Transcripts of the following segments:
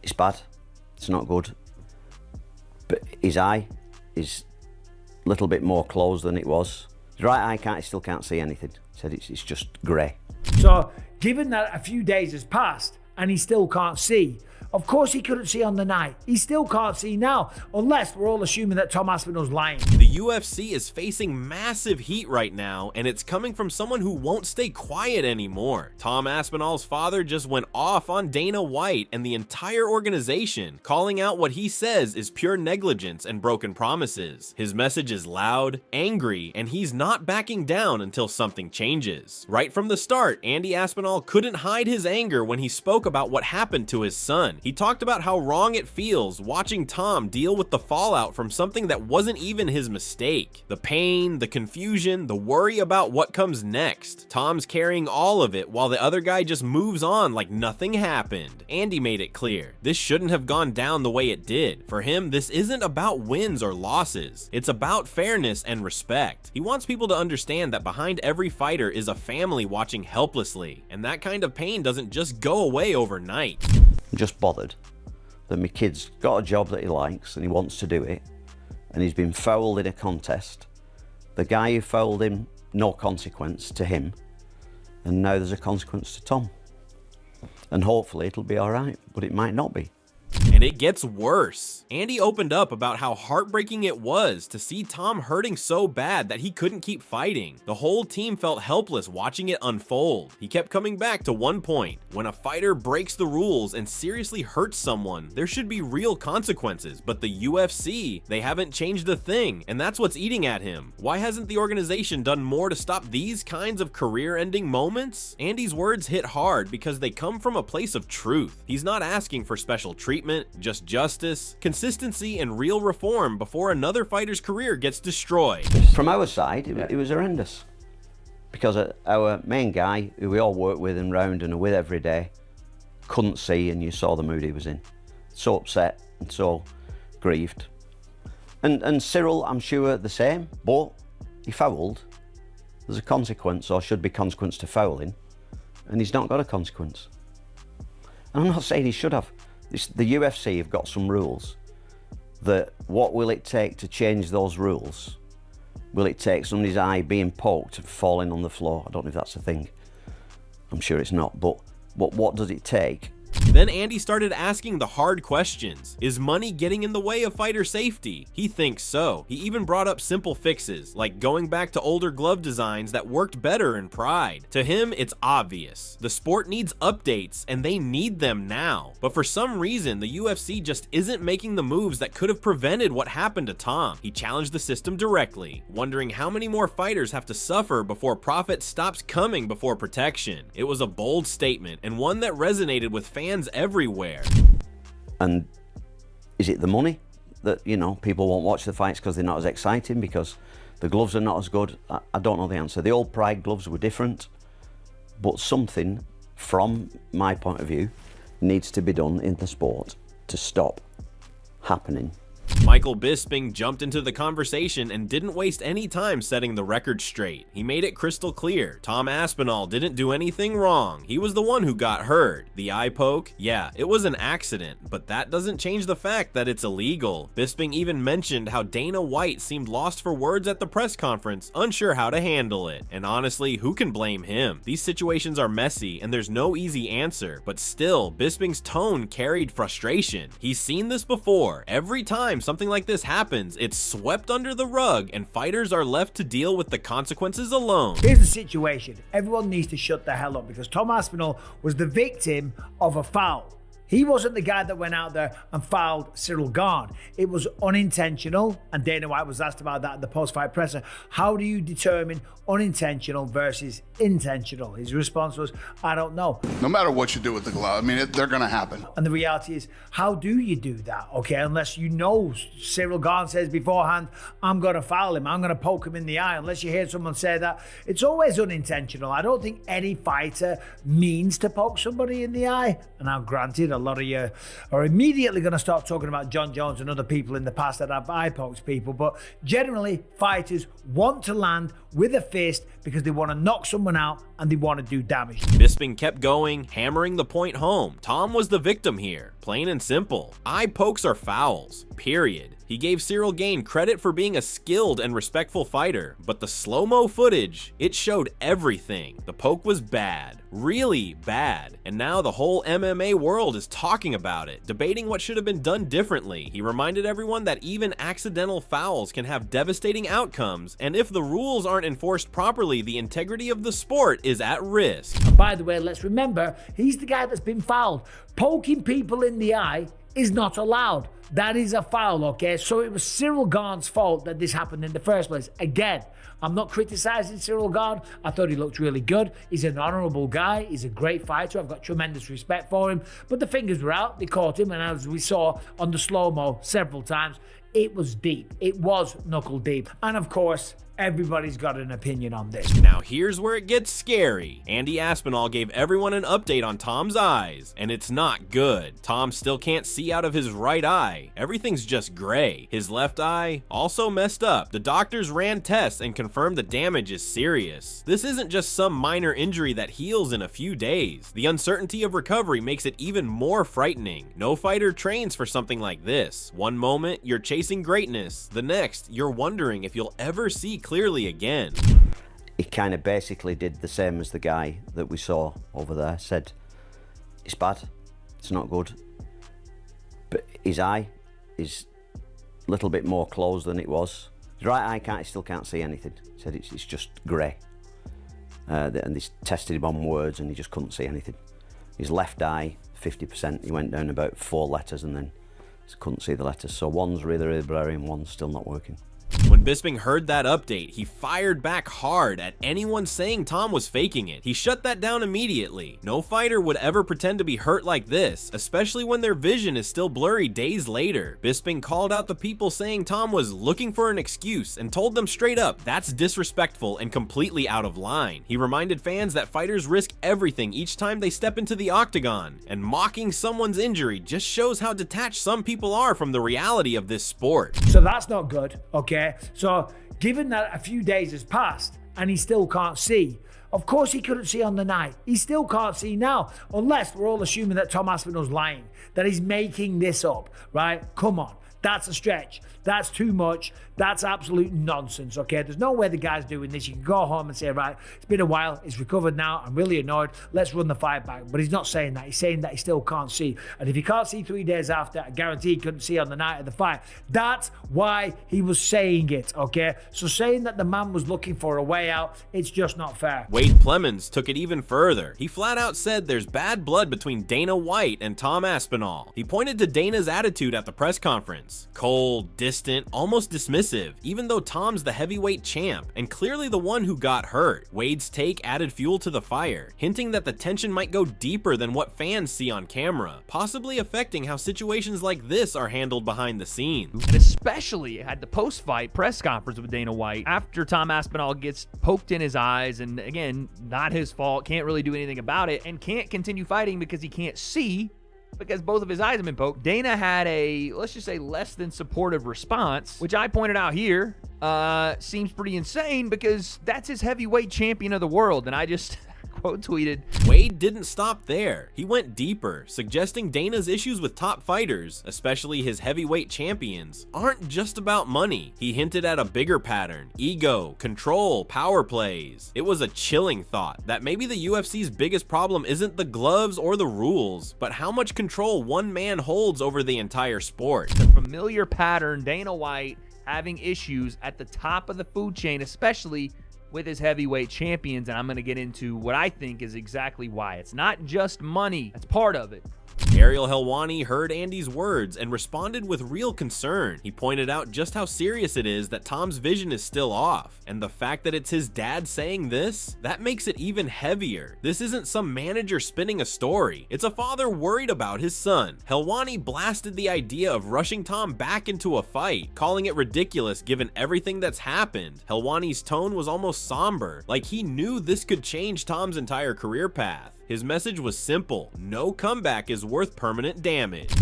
It's bad. It's not good. But his eye is a little bit more closed than it was. His right eye he still can't see anything. He said it's just grey. So, given that a few days has passed and he still can't see, of course he couldn't see on the night. He still can't see now, unless we're all assuming that Tom Aspinall's lying. The UFC is facing massive heat right now, and it's coming from someone who won't stay quiet anymore. Tom Aspinall's father just went off on Dana White and the entire organization, calling out what he says is pure negligence and broken promises. His message is loud, angry, and he's not backing down until something changes. Right from the start, Andy Aspinall couldn't hide his anger when he spoke about what happened to his son. He talked about how wrong it feels watching Tom deal with the fallout from something that wasn't even his mistake. The pain, the confusion, the worry about what comes next. Tom's carrying all of it while the other guy just moves on like nothing happened. Andy made it clear, this shouldn't have gone down the way it did. For him, this isn't about wins or losses. It's about fairness and respect. He wants people to understand that behind every fighter is a family watching helplessly, and that kind of pain doesn't just go away overnight. I'm just bothered that my kid's got a job that he likes and he wants to do it, and he's been fouled in a contest. The guy who fouled him, no consequence to him, and now there's a consequence to Tom. And hopefully it'll be all right, but it might not be. And it gets worse. Andy opened up about how heartbreaking it was to see Tom hurting so bad that he couldn't keep fighting. The whole team felt helpless watching it unfold. He kept coming back to one point. When a fighter breaks the rules and seriously hurts someone, there should be real consequences. But the UFC, they haven't changed a thing, and that's what's eating at him. Why hasn't the organization done more to stop these kinds of career-ending moments? Andy's words hit hard because they come from a place of truth. He's not asking for special treatment, just justice, consistency, and real reform before another fighter's career gets destroyed. From our side, it was horrendous. Because our main guy, who we all work with and round and are with every day, couldn't see, and you saw the mood he was in. So upset and so grieved. And Cyril, I'm sure, the same, but he fouled. There's a consequence, or should be consequence, to fouling, and he's not got a consequence. And I'm not saying he should have. The UFC have got some rules that what will it take to change those rules? Will it take somebody's eye being poked and falling on the floor? I don't know if that's a thing. I'm sure it's not, but what does it take? Then Andy started asking the hard questions. Is money getting in the way of fighter safety? He thinks so. He even brought up simple fixes, like going back to older glove designs that worked better in Pride. To him, it's obvious. The sport needs updates, and they need them now. But for some reason, the UFC just isn't making the moves that could have prevented what happened to Tom. He challenged the system directly, wondering how many more fighters have to suffer before profit stops coming before protection. It was a bold statement, and one that resonated with fans everywhere. And is it the money that, people won't watch the fights because they're not as exciting, because the gloves are not as good? I don't know the answer. The old Pride gloves were different, but something, from my point of view, needs to be done in the sport to stop happening. Michael Bisping jumped into the conversation and didn't waste any time setting the record straight. He made it crystal clear. Tom Aspinall didn't do anything wrong. He was the one who got hurt. The eye poke? Yeah, it was an accident, but that doesn't change the fact that it's illegal. Bisping even mentioned how Dana White seemed lost for words at the press conference, unsure how to handle it. And honestly, who can blame him? These situations are messy and there's no easy answer, but still, Bisping's tone carried frustration. He's seen this before. Every time something like this happens, it's swept under the rug and fighters are left to deal with the consequences alone. Here's the situation. Everyone needs to shut the hell up, because Tom Aspinall was the victim of a foul. He wasn't the guy that went out there and fouled Cyril Gane. It was unintentional, and Dana White was asked about that in the post-fight presser. How do you determine unintentional versus intentional? His response was, I don't know. No matter what you do with the glove, they're going to happen. And the reality is, how do you do that? Okay, unless you know Cyril Gane says beforehand, I'm going to foul him, I'm going to poke him in the eye. Unless you hear someone say that, it's always unintentional. I don't think any fighter means to poke somebody in the eye. And now, granted, a lot of you are immediately going to start talking about John Jones and other people in the past that have eye poked people, but generally fighters want to land with a fist because they want to knock someone out and they want to do damage. Bisping kept going, hammering the point home. Tom was the victim here, plain and simple. Eye pokes are fouls, period. He gave Cyril Gane credit for being a skilled and respectful fighter, but the slow-mo footage, it showed everything. The poke was bad, really bad, and now the whole MMA world is talking about it, debating what should have been done differently. He reminded everyone that even accidental fouls can have devastating outcomes, and if the rules aren't enforced properly, the integrity of the sport is at risk. And by the way, let's remember, he's the guy that's been fouled. Poking people in the eye is not allowed. That is a foul, okay? So it was Cyril Gane's fault that this happened in the first place. Again, I'm not criticizing Cyril Gane. I thought he looked really good. He's an honorable guy. He's a great fighter. I've got tremendous respect for him. But the fingers were out. They caught him. And as we saw on the slow-mo several times, it was deep. It was knuckle deep. And of course, everybody's got an opinion on this. Now here's where it gets scary. Andy Aspinall gave everyone an update on Tom's eyes, and it's not good. Tom still can't see out of his right eye. Everything's just gray. His left eye also messed up. The doctors ran tests and confirmed the damage is serious. This isn't just some minor injury that heals in a few days. The uncertainty of recovery makes it even more frightening. No fighter trains for something like this. One moment, you're chasing greatness. The next, you're wondering if you'll ever see clearly again. He kind of basically did the same as the guy that we saw over there. Said, it's bad, it's not good. But his eye is a little bit more closed than it was. His right eye still can't see anything. He said it's just grey. And they tested him on words and he just couldn't see anything. His left eye, 50%, he went down about 4 letters and then couldn't see the letters. So one's really, really blurry and one's still not working. When Bisping heard that update, he fired back hard at anyone saying Tom was faking it. He shut that down immediately. No fighter would ever pretend to be hurt like this, especially when their vision is still blurry days later. Bisping called out the people saying Tom was looking for an excuse and told them straight up that's disrespectful and completely out of line. He reminded fans that fighters risk everything each time they step into the octagon, and mocking someone's injury just shows how detached some people are from the reality of this sport. So that's not good, okay? So given that a few days has passed and he still can't see, of course he couldn't see on the night. He still can't see now, unless we're all assuming that Tom Aspinall's lying, that he's making this up, right? Come on, that's a stretch. That's too much. That's absolute nonsense, okay? There's no way the guy's doing this. You can go home and say, right, it's been a while. It's recovered now. I'm really annoyed. Let's run the fight back. But he's not saying that. He's saying that he still can't see. And if he can't see 3 days after, I guarantee he couldn't see on the night of the fight. That's why he was saying it, okay? So saying that the man was looking for a way out, it's just not fair. Wade Plemons took it even further. He flat out said there's bad blood between Dana White and Tom Aspinall. He pointed to Dana's attitude at the press conference. Cold, distant, almost dismissive, even though Tom's the heavyweight champ and clearly the one who got hurt. Wade's take added fuel to the fire, hinting that the tension might go deeper than what fans see on camera, possibly affecting how situations like this are handled behind the scenes. And especially at the post-fight press conference with Dana White, after Tom Aspinall gets poked in his eyes, and again, not his fault, can't really do anything about it, and can't continue fighting because he can't see, because both of his eyes have been poked. Dana had a, let's just say, less than supportive response, which I pointed out here seems pretty insane because that's his heavyweight champion of the world. And I just quote tweeted, Wade didn't stop there. He went deeper, suggesting Dana's issues with top fighters, especially his heavyweight champions, aren't just about money. He hinted at a bigger pattern: ego, control, power plays. It was a chilling thought that maybe the UFC's biggest problem isn't the gloves or the rules, but how much control one man holds over the entire sport. The familiar pattern, Dana White having issues at the top of the food chain, especially with his heavyweight champions, and I'm going to get into what I think is exactly why. It's not just money. That's part of it. Ariel Helwani heard Andy's words and responded with real concern. He pointed out just how serious it is that Tom's vision is still off, and the fact that it's his dad saying this, that makes it even heavier. This isn't some manager spinning a story. It's a father worried about his son. Helwani blasted the idea of rushing Tom back into a fight, calling it ridiculous given everything that's happened. Helwani's tone was almost somber, like he knew this could change Tom's entire career path. His message was simple: no comeback is worth permanent damage.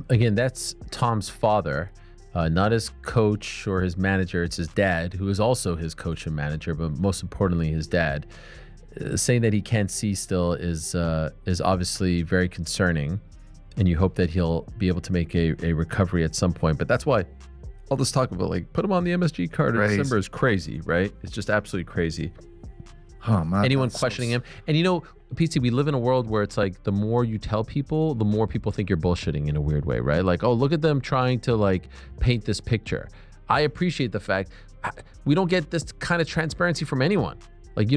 Again, that's Tom's father. not his coach or his manager. It's his dad, who is also his coach and manager, but most importantly, his dad. Saying that he can't see still is obviously very concerning, and you hope that he'll be able to make a recovery at some point. But that's why all this talk about like put him on the MSG card in December is crazy, right? It's just absolutely crazy. Oh man, anyone questioning him. And you know, PT, we live in a world where it's like the more you tell people, the more people think you're bullshitting in a weird way, right? Like, oh, look at them trying to like paint this picture. I appreciate the fact we don't get this kind of transparency from anyone. Like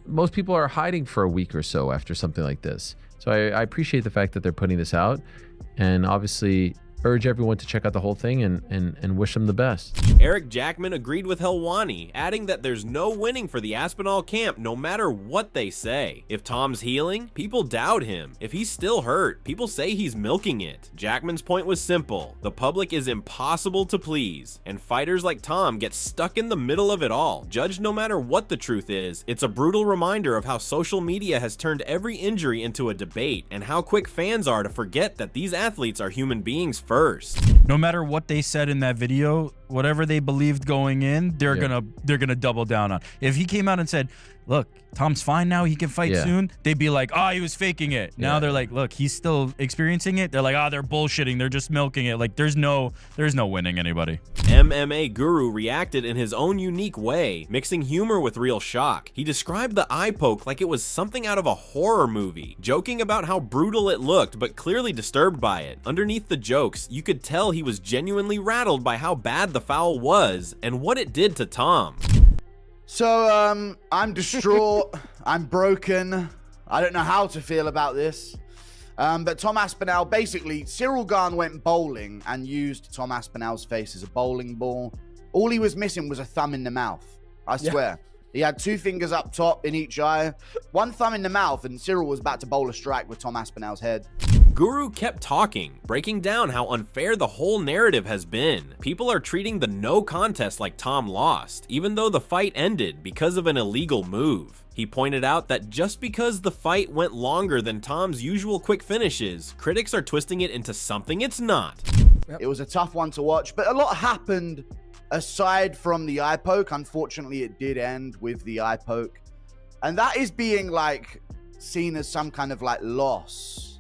most people are hiding for a week or so after something like this. So I appreciate the fact that they're putting this out, and obviously urge everyone to check out the whole thing and wish them the best. Eric Jackman agreed with Helwani, adding that there's no winning for the Aspinall camp no matter what they say. If Tom's healing, people doubt him. If he's still hurt, people say he's milking it. Jackman's point was simple. The public is impossible to please, and fighters like Tom get stuck in the middle of it all, judged no matter what the truth is. It's a brutal reminder of how social media has turned every injury into a debate, and how quick fans are to forget that these athletes are human beings first. No matter what they said in that video, whatever they believed going in, they're gonna double down on. If he came out and said, look, Tom's fine now, he can fight soon, they'd be like, oh, he was faking it. Now they're like, look, he's still experiencing it. They're like, oh, they're bullshitting, they're just milking it. Like, there's no winning anybody. MMA Guru reacted in his own unique way, mixing humor with real shock. He described the eye poke like it was something out of a horror movie, joking about how brutal it looked, but clearly disturbed by it. Underneath the jokes, you could tell he was genuinely rattled by how bad the foul was and what it did to Tom. So, I'm distraught. I'm broken. I don't know how to feel about this. But Tom Aspinall, basically, Cyril Gane went bowling and used Tom Aspinall's face as a bowling ball. All he was missing was a thumb in the mouth. I swear. He had 2 fingers up top in each eye, 1 thumb in the mouth, and Cyril was about to bowl a strike with Tom Aspinall's head. Guru kept talking, breaking down how unfair the whole narrative has been. People are treating the no contest like Tom lost, even though the fight ended because of an illegal move. He pointed out that just because the fight went longer than Tom's usual quick finishes, critics are twisting it into something it's not. It was a tough one to watch, but a lot happened aside from the eye poke. Unfortunately, it did end with the eye poke. And that is being like seen as some kind of like loss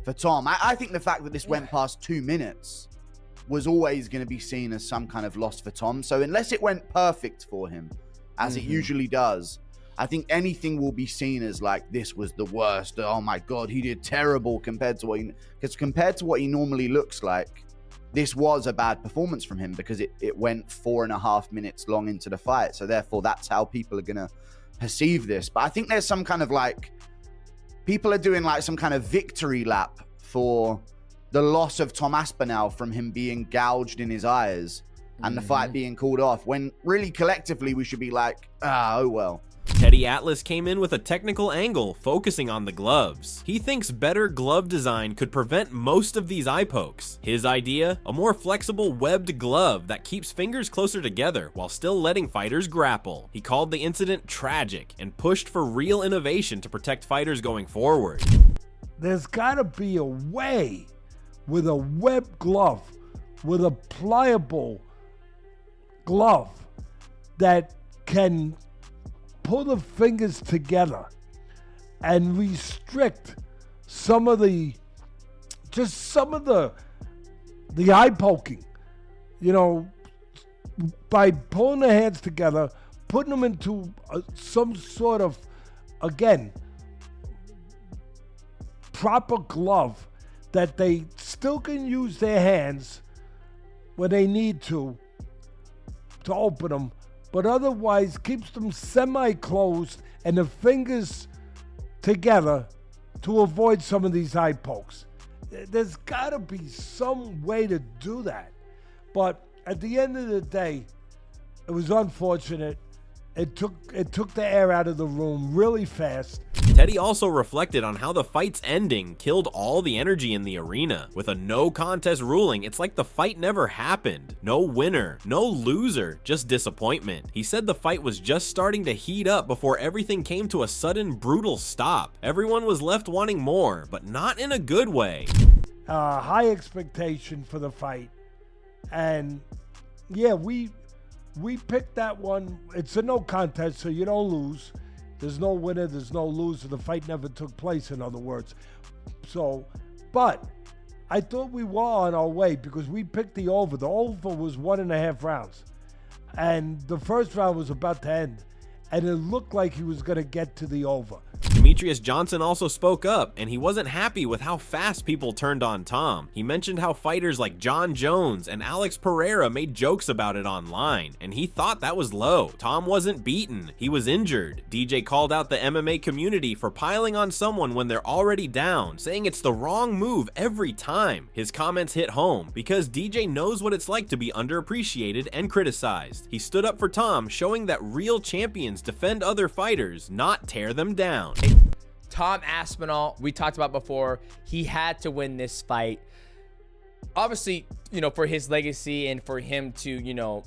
for Tom. I think the fact that this went past 2 minutes was always going to be seen as some kind of loss for Tom. So unless it went perfect for him, as it usually does, I think anything will be seen as like, this was the worst. Oh my God, he did terrible compared to what he normally looks like. This was a bad performance from him because it went 4.5 minutes long into the fight. So therefore, that's how people are going to perceive this. But I think there's some kind of like, people are doing like some kind of victory lap for the loss of Tom Aspinall from him being gouged in his eyes and the fight being called off, when really collectively we should be like, oh well. Teddy Atlas came in with a technical angle, focusing on the gloves. He thinks better glove design could prevent most of these eye pokes. His idea? A more flexible webbed glove that keeps fingers closer together while still letting fighters grapple. He called the incident tragic and pushed for real innovation to protect fighters going forward. There's gotta be a way with a webbed glove, with a pliable glove that can pull the fingers together and restrict some of the eye poking, you know, by pulling the hands together, putting them into some sort of, again, proper glove that they still can use their hands when they need to open them, but otherwise keeps them semi-closed and the fingers together to avoid some of these eye pokes. There's got to be some way to do that. But at the end of the day, it was unfortunate. It took the air out of the room really fast. Teddy also reflected on how the fight's ending killed all the energy in the arena. With a no contest ruling, it's like the fight never happened. No winner, no loser, just disappointment. He said the fight was just starting to heat up before everything came to a sudden, brutal stop. Everyone was left wanting more, but not in a good way. High expectation for the fight. And yeah, we picked that one. It's a no contest, so you don't lose. There's no winner, there's no loser. The fight never took place, in other words. So, but I thought we were on our way because we picked the over. The over was 1.5 rounds. And the first round was about to end. And it looked like he was going to get to the over. Demetrius Johnson also spoke up, and he wasn't happy with how fast people turned on Tom. He mentioned how fighters like John Jones and Alex Pereira made jokes about it online, and he thought that was low. Tom wasn't beaten, he was injured. DJ called out the MMA community for piling on someone when they're already down, saying it's the wrong move every time. His comments hit home because DJ knows what it's like to be underappreciated and criticized. He stood up for Tom, showing that real champions defend other fighters, not tear them down. Tom Aspinall, we talked about before, he had to win this fight. Obviously, you know, for his legacy and for him to, you know,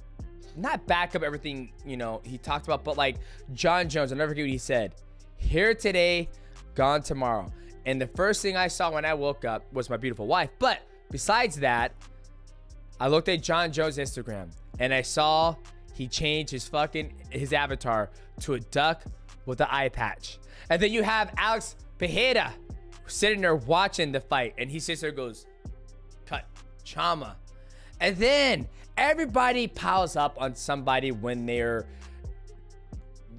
not back up everything, you know, he talked about, but like John Jones, I'll never forget what he said. Here today, gone tomorrow. And the first thing I saw when I woke up was my beautiful wife. But besides that, I looked at John Jones' Instagram and I saw he changed his avatar to a duck with the eye patch. And then you have Alex Pereira sitting there watching the fight, and he sits there and goes, cut, Chama. And then everybody piles up on somebody when they're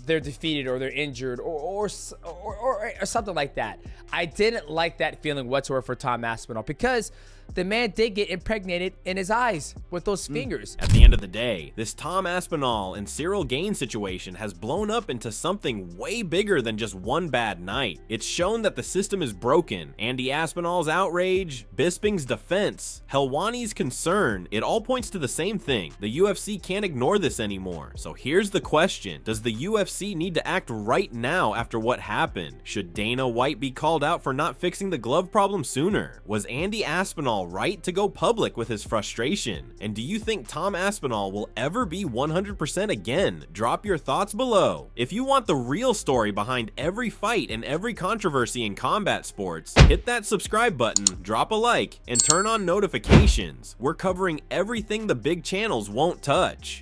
defeated or they're injured or something like that. I didn't like that feeling whatsoever for Tom Aspinall because the man did get impregnated in his eyes with those fingers. At the end of the day, this Tom Aspinall and Cyril Gaines situation has blown up into something way bigger than just one bad night. It's shown that the system is broken. Andy Aspinall's outrage, Bisping's defense, Helwani's concern, it all points to the same thing. The UFC can't ignore this anymore. So here's the question. Does the UFC need to act right now after what happened? Should Dana White be called out for not fixing the glove problem sooner? Was Andy Aspinall right to go public with his frustration? And do you think Tom Aspinall will ever be 100% again? Drop your thoughts below. If you want the real story behind every fight and every controversy in combat sports, hit that subscribe button, drop a like, and turn on notifications. We're covering everything the big channels won't touch.